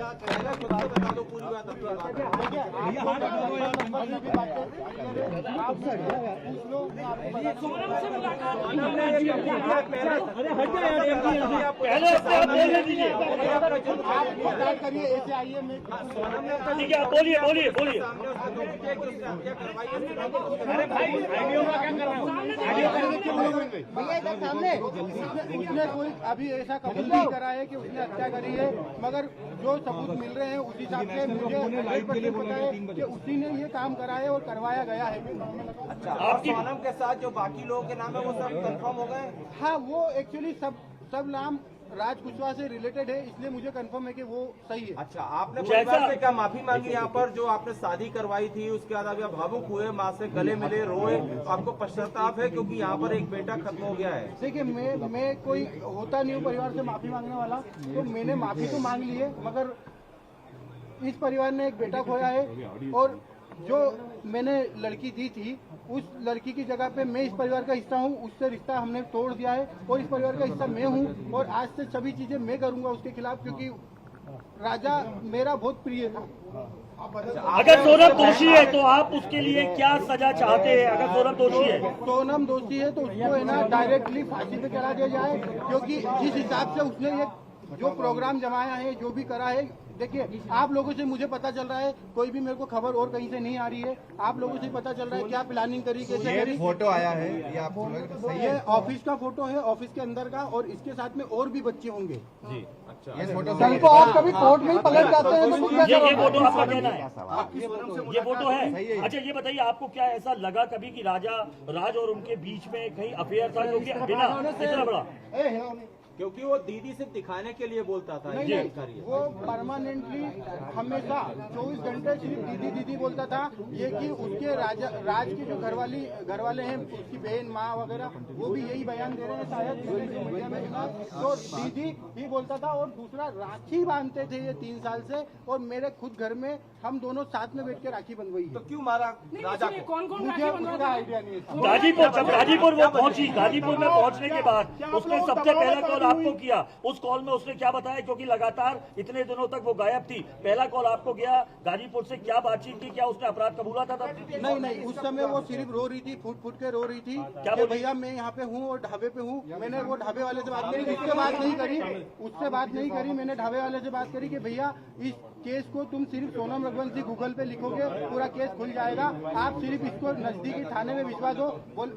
बता दो पूरी बात करिए ऐसे आइए। ठीक है, बोलिए बोलिए बोलिए। भैया इधर सामने उसने कोई अभी ऐसा कबूल नहीं करा है कि उसने हत्या करी है, मगर जो सबूत मिल रहे हैं उस हिसाब से मुझे 100% पता है कि उसी ने ये काम करा है और करवाया गया है। अच्छा, आपकी सोनम के साथ जो बाकी लोगों के नाम है वो सब कंफर्म हो गए? हाँ, वो एक्चुअली सब नाम राज कुशवाहा से रिलेटेड है, इसलिए मुझे कंफर्म है कि वो सही है। अच्छा, आपने परिवार से क्या माफी मांगी यहाँ पर जो आपने शादी करवाई थी, उसके बाद आप भावुक हुए, माँ से गले मिले, रोए, आपको पश्चाताप है क्योंकि यहाँ पर एक बेटा खत्म हो गया है? देखिए, मैं कोई होता नहीं हूँ परिवार से माफी मांगने वाला, तो मैंने माफी तो मांग ली है, मगर इस परिवार ने एक बेटा खोया है और जो मैंने लड़की दी थी उस लड़की की जगह पे मैं इस परिवार का हिस्सा हूँ, उससे रिश्ता हमने तोड़ दिया है और इस परिवार का हिस्सा मैं हूँ और आज से सभी चीजें मैं करूँगा उसके खिलाफ, क्योंकि राजा मेरा बहुत प्रिय था। अगर सोनम दोषी है तो आप उसके लिए क्या सजा चाहते हैं? अगर सोनम दोषी है, सोनम दोषी है तो उसको है ना डायरेक्टली फांसी पे चढ़ा दिया जाए, क्योंकि जिस हिसाब से उसने ये जो प्रोग्राम जमाया है, जो भी करा है, देखिए आप लोगों से मुझे पता चल रहा है, कोई भी मेरे को खबर और कहीं से नहीं आ रही है, आप लोगों से पता चल रहा है क्या प्लानिंग करी, कैसे करी। फोटो आया है ये आप ये ऑफिस का फोटो है, ऑफिस के अंदर का, और इसके साथ में और भी बच्चे होंगे जी। अच्छा, ये फोटो कल को आप कभी कोर्ट में पलट जाते हैं तो ये फोटो आपका कहना है? ये फोटो है। अच्छा, ये बताइए आपको क्या ऐसा लगा कभी कि राज और उनके बीच में कहीं अफेयर था, जो कि बिना इतना बड़ा? क्योंकि वो दीदी सिर्फ दिखाने के लिए बोलता था। नहीं, वो परमानेंटली हमेशा 24 घंटे सिर्फ दीदी दीदी बोलता था। ये कि उसके राज की जो घर वाले हैं, उसकी बहन माँ वगैरह, वो भी यही बयान दे रहे हैं शायद मीडिया में सुना, तो दीदी ही बोलता था। और दूसरा, राखी बांधते थे ये 3 साल से, और मेरे खुद घर में हम दोनों साथ में बैठ के राखी बंधवाई। तो क्यों मारा राजा को? कौन मुझे उसका आइडिया नहीं है। गाजीपुर वो पहुंची, गाजीपुर में पहुंचने के बाद उसने सबसे पहला कॉल आपको किया। उस कॉल में उसने क्या बताया, क्योंकि लगातार इतने दिनों तक वो गायब थी? पहला कॉल आपको गया, गाजीपुर से क्या बातचीत की, क्या उसने अपराध कबूला था? नहीं, उस समय वो सिर्फ रो रही थी, फुट के रो रही थी क्या भैया मैं यहाँ पे हूँ और ढाबे पे हूँ। मैंने वो ढाबे वाले से बात करी, उससे बात नहीं करी। मैंने ढाबे वाले से बात करी कि भैया इस केस को तुम सिर्फ सोनम रघुवंशी गूगल पे लिखोगे, पूरा केस खुल जाएगा, आप सिर्फ इसको नजदीकी थाने में भिजवा दो।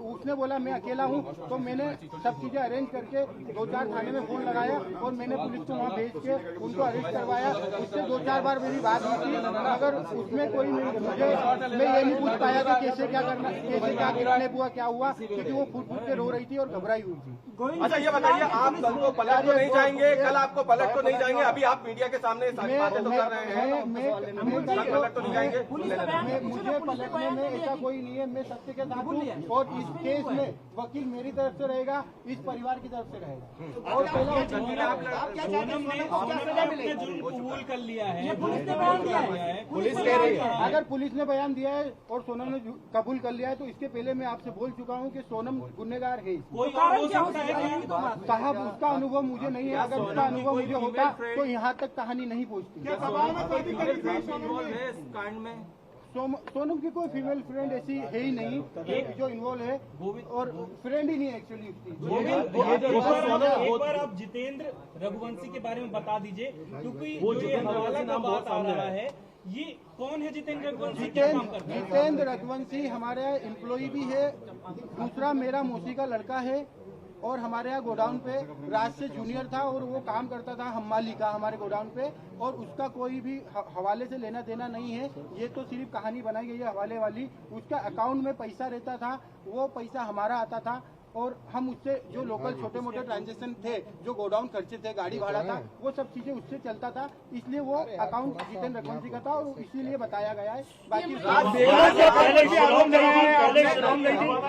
उसने बोला मैं अकेला हूँ, तो मैंने सब चीजें अरेंज करके 2-4 थाने में फोन लगाया और मैंने पुलिस को वहाँ भेज के उनको अरेस्ट करवाया। उससे 2-4 बार मेरी बात हुई थी, मगर उसमें कोई मैं ये नहीं पूछ पाया कि कैसे क्या करना, कैसे क्या किडनैप हुआ, क्या हुआ, क्योंकि वो फुट के रो रही थी और घबराई हुई थी। अच्छा, ये बताइए, आप कल को पलट तो नहीं जाएंगे? कल आपको पलट तो नहीं जाएंगे? अभी आप मीडिया के सामने सारी बातें तो कर रहे हैं, पलट तो नहीं जाएंगे? मुझे पलटने में ऐसा कोई नहीं है, मैं सत्य के साथ हूँ और इस केस में वकील मेरी तरफ से रहेगा, इस परिवार की तरफ से रहेगा। और पहला कबूल कर लिया है, पुलिस कह रही है। अगर पुलिस ने बयान दिया है और सोनम ने कबूल कर लिया है, तो इसके पहले मैं आपसे बोल चुका हूँ कि सोनम गुनहगार है। साहब, उसका अनुभव मुझे नहीं है, अगर उसका अनुभव मुझे होता तो यहाँ तक कहानी नहीं पहुँचती। सोनम की कोई फीमेल फ्रेंड ऐसी है ही नहीं जो इन्वॉल्व है, और फ्रेंड ही नहीं एक्चुअली एक बार आप जितेंद्र रघुवंशी के बारे में बता दीजिए, क्योंकि वो जो हवाला का बात आ रहा है, ये कौन है जितेंद्र रघुवंशी? जितेंद्र रघुवंशी हमारे यहाँ एम्प्लॉय भी है, दूसरा मेरा मौसी का लड़का है, और हमारे यहाँ गोडाउन पे राज से जूनियर था और वो काम करता था हम्माली का हमारे गोडाउन पे, और उसका कोई भी हवाले से लेना देना नहीं है। ये तो सिर्फ कहानी बनाई गई है हवाले वाली। उसका अकाउंट में पैसा रहता था, वो पैसा हमारा आता था, और हम उससे जो लोकल छोटे मोटे ट्रांजेक्शन थे, जो गोडाउन खर्चे थे, गाड़ी भाड़ा था, वो सब चीजें उससे चलता था, इसलिए वो अकाउंट जितेंद्र रघुवंशी का था और इसीलिए बताया गया है। बाकी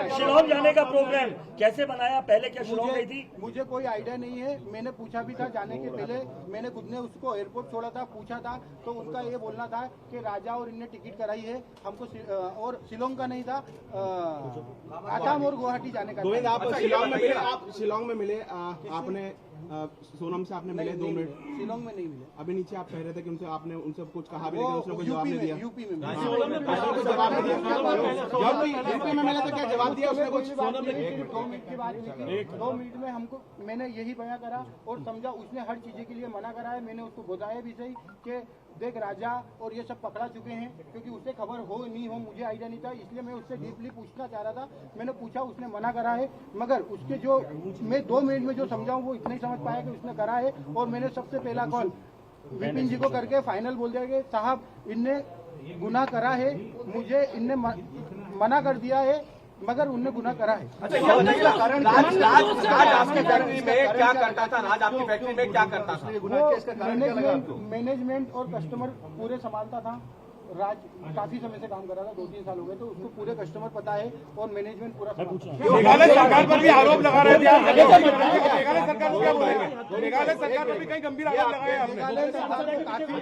शिलोंग जाने का प्रोग्राम कैसे बनाया, पहले क्या शिलोंग गई थी? मुझे कोई आइडिया नहीं है, मैंने पूछा भी था जाने के पहले, मैंने खुद ने उसको एयरपोर्ट छोड़ा था, पूछा था, तो उसका ये बोलना था कि राजा और इनने टिकट कराई है हमको, और शिलोंग का नहीं था, आसाम और गुवाहाटी जाने का। आप शिलोंग में मिले, आपने सोनम से आपने मिले 2 मिनट, शिलोंग में नहीं मिले। अभी नीचे आप कह रहे थे कि उनसे आपने उनसे कुछ कहा भी, वो लेकिन उसने कोई जवाब नहीं दिया। यूपी में जवाब नहीं दिया। यूपी में मिला तो क्या जवाब दिया उसने कुछ? 2 मिनट की बात हुई थी। 2 मिनट में हमको मैंने यही बयां करा और समझा, उसने हर चीजें के लिए मना करा है। मैंने उसको बताया भी सही कि देख राजा और ये सब पकड़ा चुके हैं, क्योंकि उससे खबर हो नहीं हो मुझे आइडिया नहीं था, इसलिए मैं उससे डीपली पूछना चाह रहा था। मैंने पूछा, उसने मना करा है, मगर उसके जो मैं 2 मिनट में जो समझाऊं वो इतना ही समझ पाया कि उसने करा है। और मैंने सबसे पहला कॉल विपिन जी को करके फाइनल बोल दिया कि साहब इनने गुनाह करा है, मुझे इनने मना कर दिया है, मगर उनने गुनाह करा है। राज आपकी फैक्ट्री में क्या करता था? राज आपकी फैक्ट्री में क्या करता था? वो मैनेजमेंट और कस्टमर पूरे संभालता था। राज काफी समय से काम कर रहा था, 2-3 साल हो गए, तो उसको पूरे कस्टमर पता है और मैनेजमेंट पूरा मेघालय सरकार पर भी आरोप लगा रहे थे। मेघालय सरकार को क्या बोलेंगे? मेघालय सरकार पर भी कई गंभीर आरोप लगाए आपने। मेघालय सरकार को काफी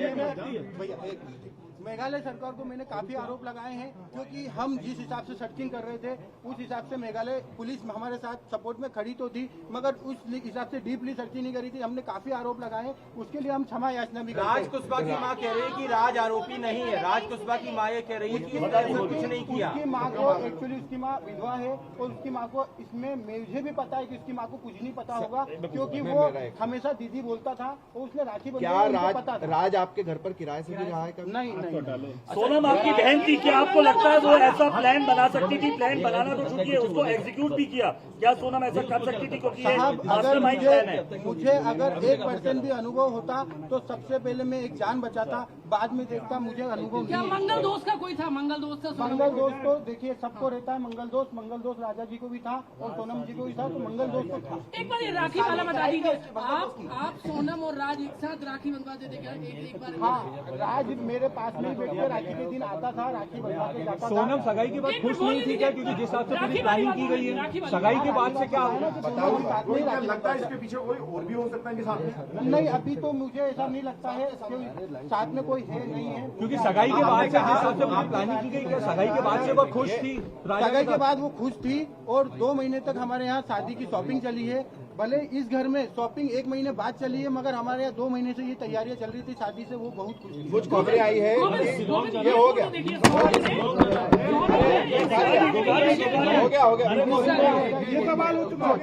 मेघालय सरकार को मैंने काफी आरोप लगाए हैं, क्योंकि हम जिस हिसाब से सर्चिंग कर रहे थे उस हिसाब से मेघालय पुलिस हमारे साथ सपोर्ट में खड़ी तो थी, मगर उस हिसाब से डीपली सर्चिंग नहीं करी थी। हमने काफी आरोप लगाए, उसके लिए हम क्षमा याचना भी करते राज हैं। कुशवाहा की मां कह रही है कि राज आरोपी नहीं है। राज कुशवाहा की मां ये कह रही है कि इसने ऐसा कुछ नहीं किया। उसकी माँ को एक्चुअली उसकी माँ विधवा है और उसकी माँ को इसमें मुझे भी पता है कि उसकी माँ को कुछ नहीं पता होगा, क्योंकि वो हमेशा दीदी बोलता था और उसने राखी बंधी राज आपके घर पर किराए से भी रहा है कभी? नहीं। सोनम आपकी बहन थी, क्या आपको लगता है वो ऐसा प्लान बना सकती थी? प्लान बनाना तो छूटिए, उसको एग्जीक्यूट भी किया। क्या सोनम ऐसा कर सकती थी? क्योंकि ये साहब, अगर मास्टरमाइंड प्लान है। मुझे अगर 1% भी अनुभव होता तो सबसे पहले मैं एक जान बचाता, बाद में देखता। मुझे अनुभव क्या नहीं है। मंगल दोस्त का कोई था? मंगल दोस्त था? मंगल दोस्त तो देखिए सबको रहता है। मंगल दोस्त राजा जी को भी था और सोनम जी को भी था, तो मंगल दोस्त तो था। एक बार ये राखी वाला बता दीजिए, आप सोनम और राज एक साथ राखी बनवा देते क्या? एक बार हाँ, राज मेरे पास में बैठ के राखी के दिन आता था, राखी बनवा के जाता था। सोनम सगाई के बाद खुश नहीं थी क्या? क्योंकि जिस हिसाब से पूरी प्लानिंग की गई है, सगाई के बाद से क्या लगता है इसके पीछे कोई और भी हो सकता है इनके साथ? नहीं, अभी तो मुझे ऐसा नहीं लगता है कि साथ में कोई है नहीं है, क्योंकि सगाई के बाद से जिस हिसाब से पूरी प्लानिंग की गई, क्या सगाई के बाद से वो खुश थी? सगाई के बाद वो खुश थी और 2 महीने तक हमारे यहाँ शादी की शॉपिंग चली है। भले इस घर में शॉपिंग 1 महीने बाद चली है, मगर हमारे यहाँ 2 महीने से ये तैयारियां चल रही थी शादी से। वो बहुत खुश थी। कुछ खबरें आई है, ये हो गया ये सवाल हो चुका है।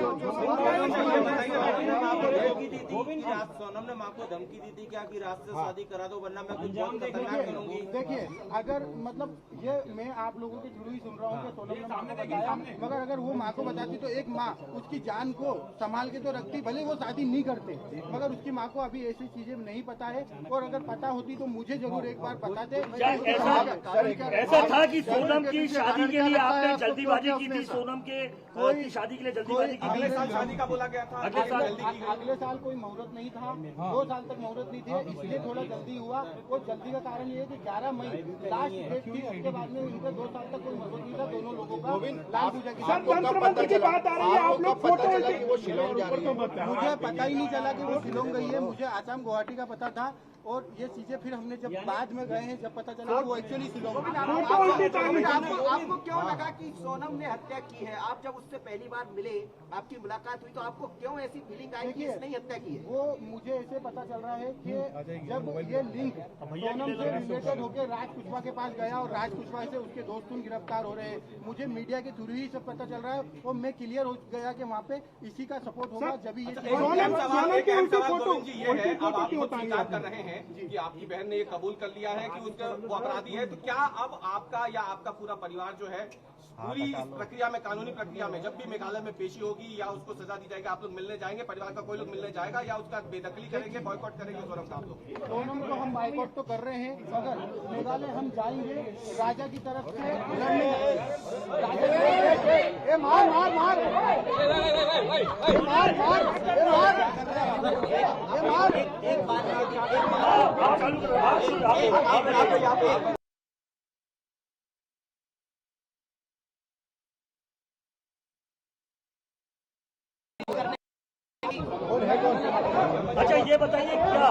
सोनम ने माँ को धमकी दी थी क्या कि रात से शादी करा दो वरना मैं कुछ बहुत खतरनाक करूंगी? देखिए, अगर मतलब ये मैं आप लोगों के थ्रू ही सुन रहा हूँ कि सोनम ने माँ को बताया, मगर अगर वो माँ को बताती तो एक माँ उसकी जान को संभाल के तो रखती। भले वो शादी नहीं करते, मगर उसकी माँ को अभी ऐसी चीजें नहीं पता है, और अगर पता होती तो मुझे जरूर एक बार बताते। ऐसा था कि सोनम की शादी के लिए आपने जल्दीबाजी की थी? सोनम की शादी के लिए जल्दीबाजी की अगले थी? साल शादी का बोला गया था। अगले साल कोई मुहूर्त नहीं था, 2 साल तक मुहूर्त नहीं थे, इसलिए थोड़ा जल्दी हुआ। और जल्दी का कारण ये है कि 11 मई लास्ट डेट थी, उसके बाद में इनका 2 साल तक कोई मुहूर्त नहीं था दोनों लोगों का। लाल पूजा की बात आ रही है, आप लोग फोटो मुझे पता ही नहीं चला कि वो शिलोंग गई है। मुझे आसाम गुवाहाटी का पता था, और ये चीजें फिर हमने जब बाद में गए हैं जब पता चला वो एक्चुअली शिलोंग। आपको क्यों लगा कि सोनम ने हत्या की है? आप जब उससे पहली बार मिले, आपकी मुलाकात हुई, तो आपको क्यों ऐसी फीलिंग आई कि इसने ही हत्या की है? वो मुझे ऐसे पता चल रहा है कि जब ये लिंक सोनम से रिलेटेड होकर राज कुशवाहा के पास गया और राज कुशवाहा से उसके दोस्त गिरफ्तार हो रहे हैं, मुझे मीडिया के थ्रू ही सब पता चल रहा है, और मैं क्लियर हो गया कि वहाँ पे इसी का सपोर्ट होगा। जब ये कर रहे हैं कि आपकी बहन ने ये कबूल कर लिया है कि उसका वो अपराधी है, तो क्या अब आपका या आपका पूरा परिवार जो है पूरी इस प्रक्रिया में, कानूनी प्रक्रिया में, जब भी मेघालय में पेशी होगी या उसको सजा दी जाएगी, आप लोग मिलने जाएंगे? परिवार का कोई लोग मिलने जाएगा या उसका बेदखली करेंगे, बॉयकॉट करेंगे सोनम का आप लोग? सोनम को हम बॉयकॉट तो कर रहे हैं, मगर मेघालय हम जाएंगे राजा की तरफ से लड़ने जाएंगे। मार मार मार मार मार। अच्छा ये बताइए क्या